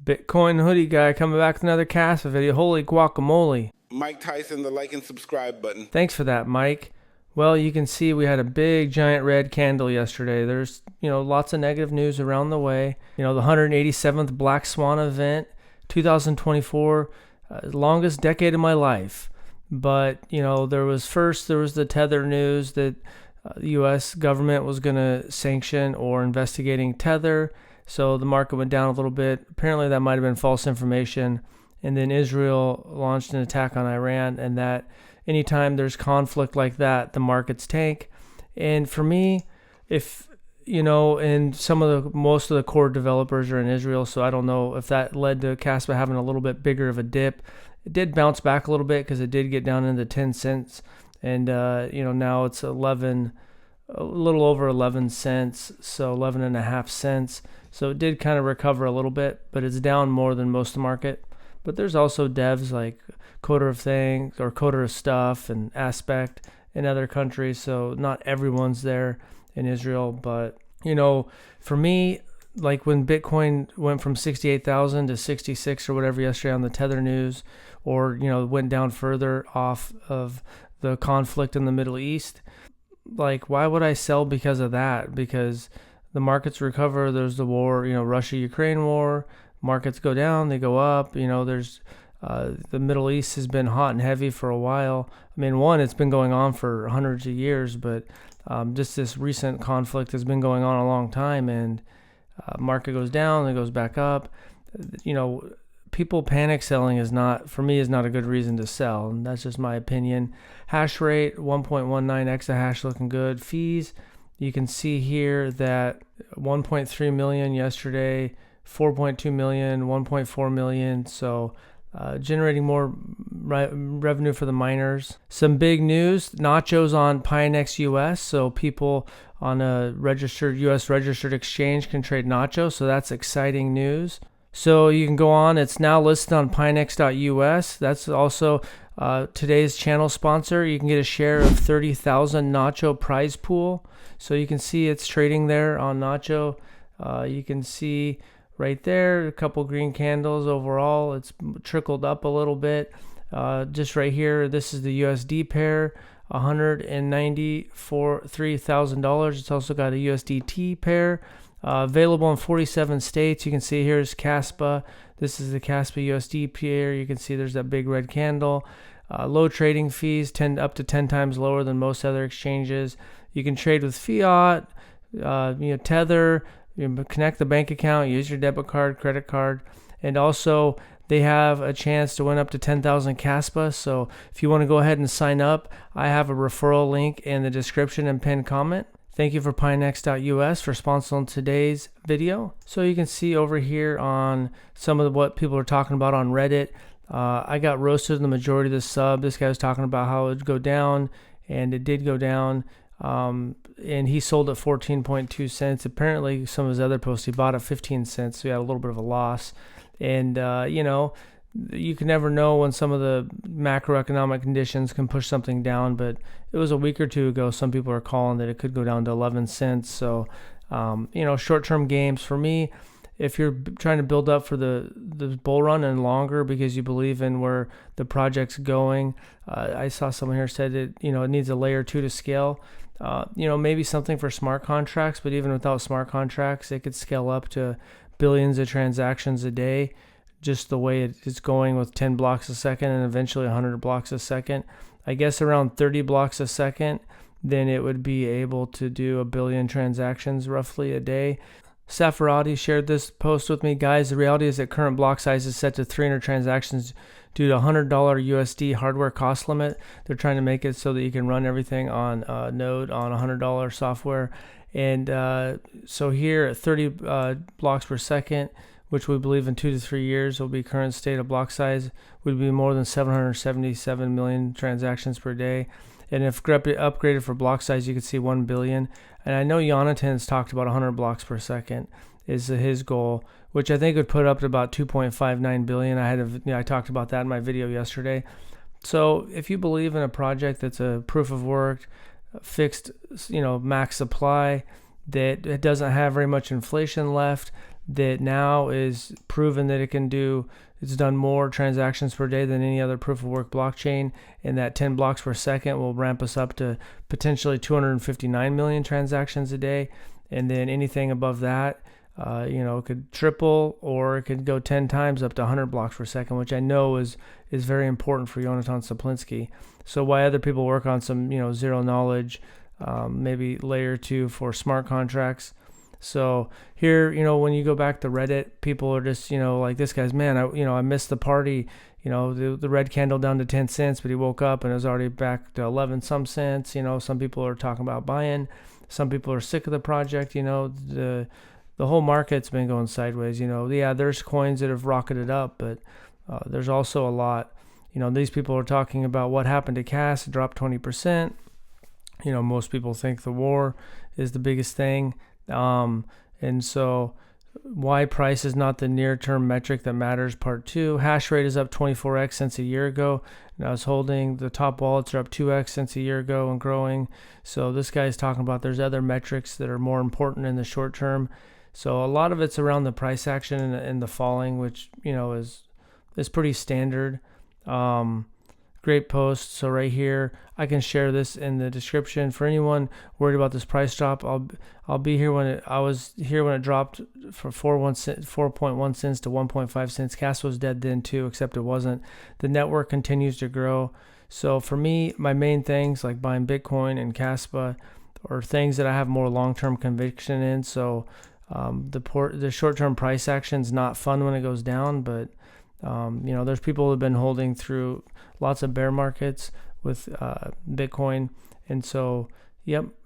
Bitcoin hoodie guy coming back with another Kaspa video. Holy guacamole. Mike Tyson, the like and subscribe button. Thanks for that, Mike. Well, you can see we had a big giant red candle yesterday. There's, lots of negative news around the way. The 187th Black Swan event, 2024, longest decade of my life. But, there was the Tether news that the U.S. government was going to sanction or investigating Tether. So the market went down a little bit. Apparently that might have been false information. And then Israel launched an attack on Iran, and that anytime there's conflict like that, the markets tank. And for me, and most of the core developers are in Israel, so I don't know if that led to Kaspa having a little bit bigger of a dip. It did bounce back a little bit because it did get down into 10 cents, and now it's a little over 11 cents, so 11.5 cents. So it did kind of recover a little bit, but it's down more than most of the market. But there's also devs like Coder of Things or Coder of Stuff and Aspect in other countries, so not everyone's there in Israel. But for me, like when Bitcoin went from 68,000 to 66 or whatever yesterday on the Tether news, or went down further off of the conflict in the Middle East, like why would I sell because of that? Because the markets recover. There's the war, Russia-Ukraine war. Markets go down, they go up. There's the Middle East has been hot and heavy for a while. I mean, it's been going on for hundreds of years, but just this recent conflict has been going on a long time, and market goes down, it goes back up. People panic selling is not a good reason to sell, and that's just my opinion. Hash rate 1.19 exahash looking good. Fees, you can see here that 1.3 million yesterday, 4.2 million, 1.4 million. So generating more revenue for the miners. Some big news, nachos on Pionex US. So people on a US registered exchange can trade nachos. So that's exciting news. So you can go on. It's now listed on Pionex.us. That's also today's channel sponsor. You can get a share of 30,000 Nacho prize pool. So you can see it's trading there on Nacho. You can see right there a couple green candles overall. It's trickled up a little bit. Just right here, this is the USD pair, $193,000. It's also got a USDT pair. Available in 47 states. You can see here's Kaspa. This is the Kaspa USD pair. You can see there's that big red candle. Low trading fees, up to 10 times lower than most other exchanges. You can trade with fiat, Tether. Connect the bank account, use your debit card, credit card, and also they have a chance to win up to 10,000 Kaspa. So if you want to go ahead and sign up, I have a referral link in the description and pinned comment. Thank you for Pionex.us for sponsoring today's video. So you can see over here on some of what people are talking about on Reddit. I got roasted in the majority of the sub. This guy was talking about how it would go down, and it did go down. And he sold at 14.2 cents. Apparently, some of his other posts, he bought at 15 cents, so he had a little bit of a loss. And, you can never know when some of the macroeconomic conditions can push something down, but it was a week or two ago. Some people are calling that it could go down to 11 cents. So, short-term games for me, if you're trying to build up for the bull run and longer because you believe in where the project's going, I saw someone here said that, it needs a layer 2 to scale. Maybe something for smart contracts, but even without smart contracts, it could scale up to billions of transactions a day, just the way it's going with 10 blocks a second and eventually 100 blocks a second. I guess around 30 blocks a second, then it would be able to do 1 billion transactions roughly a day. Safarati shared this post with me. Guys, the reality is that current block size is set to 300 transactions due to $100 USD hardware cost limit. They're trying to make it so that you can run everything on Node on $100 software. And so here at 30 blocks per second, which we believe in 2 to 3 years will be current state of block size, would be more than 777 million transactions per day. And if upgraded for block size, you could see 1 billion. And I know Jonathan's talked about 100 blocks per second is his goal, which I think would put up to about 2.59 billion. I talked about that in my video yesterday. So if you believe in a project that's a proof of work, fixed, max supply, that it doesn't have very much inflation left, that now is proven that it can do, it's done more transactions per day than any other proof of work blockchain, and that 10 blocks per second will ramp us up to potentially 259 million transactions a day. And then anything above that, it could triple, or it could go 10 times up to 100 blocks per second, which I know is very important for Yonatan Saplinsky. So while other people work on some, zero knowledge, maybe layer 2 for smart contracts. So here, when you go back to Reddit, people are just, like, this guy's, man, I missed the party, the red candle down to 10 cents, but he woke up and it was already back to 11 some cents. Some people are talking about buying. Some people are sick of the project. The whole market's been going sideways. There's coins that have rocketed up, but there's also a lot. These people are talking about what happened to CAS. It dropped 20%. Most people think the war is the biggest thing. And so why price is not the near-term metric that matters, part 2. Hash rate is up 24x since a year ago. Now it's holding. The top wallets are up 2x since a year ago and growing. So this guy is talking about there's other metrics that are more important in the short term. So a lot of it's around the price action and the falling, which, is pretty standard. Great post. So right here, I can share this in the description for anyone worried about this price drop. I'll be here I was here when it dropped from 4.1 cents to 1.5 cents. Kaspa was dead then too, except it wasn't. The network continues to grow. So for me, my main things like buying Bitcoin and Kaspa are things that I have more long-term conviction in. So the short-term price action is not fun when it goes down, but there's people who have been holding through lots of bear markets with Bitcoin. And so,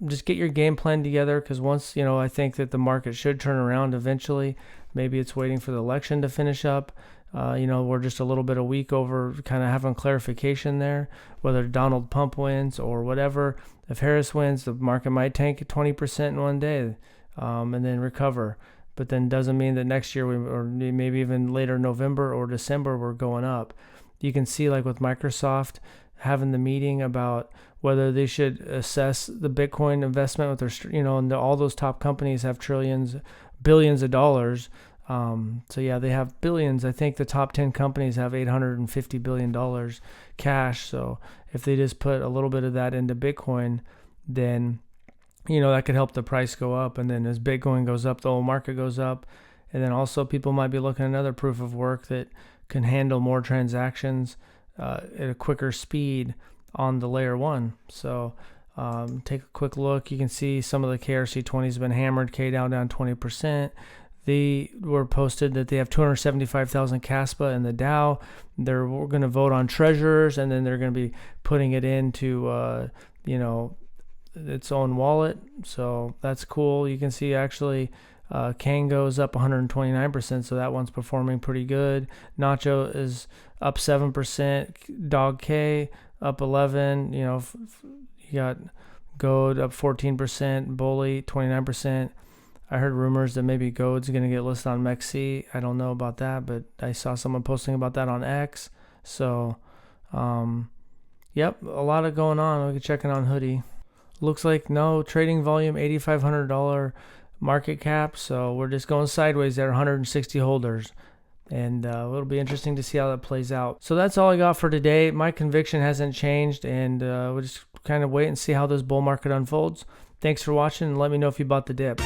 just get your game plan together, because once, I think that the market should turn around eventually. Maybe it's waiting for the election to finish up. We're just a little bit a week over kind of having clarification there, whether Donald Trump wins or whatever. If Harris wins, the market might tank at 20% in one day and then recover. But then doesn't mean that next year or maybe even later November or December we're going up. You can see, like with Microsoft having the meeting about whether they should assess the Bitcoin investment with their, and all those top companies have billions of dollars. They have billions. I think the top 10 companies have $850 billion cash. So if they just put a little bit of that into Bitcoin, then that could help the price go up. And then as Bitcoin goes up, the whole market goes up. And then also people might be looking at another proof of work that can handle more transactions at a quicker speed on the layer 1. So take a quick look. You can see some of the KRC20 has been hammered. K down 20%. They were posted that they have 275,000 Kaspa in the DAO. They're going to vote on treasurers, and then they're going to be putting it into its own wallet. So that's cool. You can see actually Kango is up 129%, so that one's performing pretty good. Nacho is up 7%. Dog K up 11%. You got Gold up 14%. Bully 29%. I heard rumors that maybe Gold's going to get listed on MEXC. I don't know about that, but I saw someone posting about that on X. So, a lot of going on. We can check in on Hoodie. Looks like no trading volume, $8,500 market cap. So we're just going sideways there, 160 holders. And it'll be interesting to see how that plays out. So that's all I got for today. My conviction hasn't changed, and we'll just kind of wait and see how this bull market unfolds. Thanks for watching, and let me know if you bought the dip.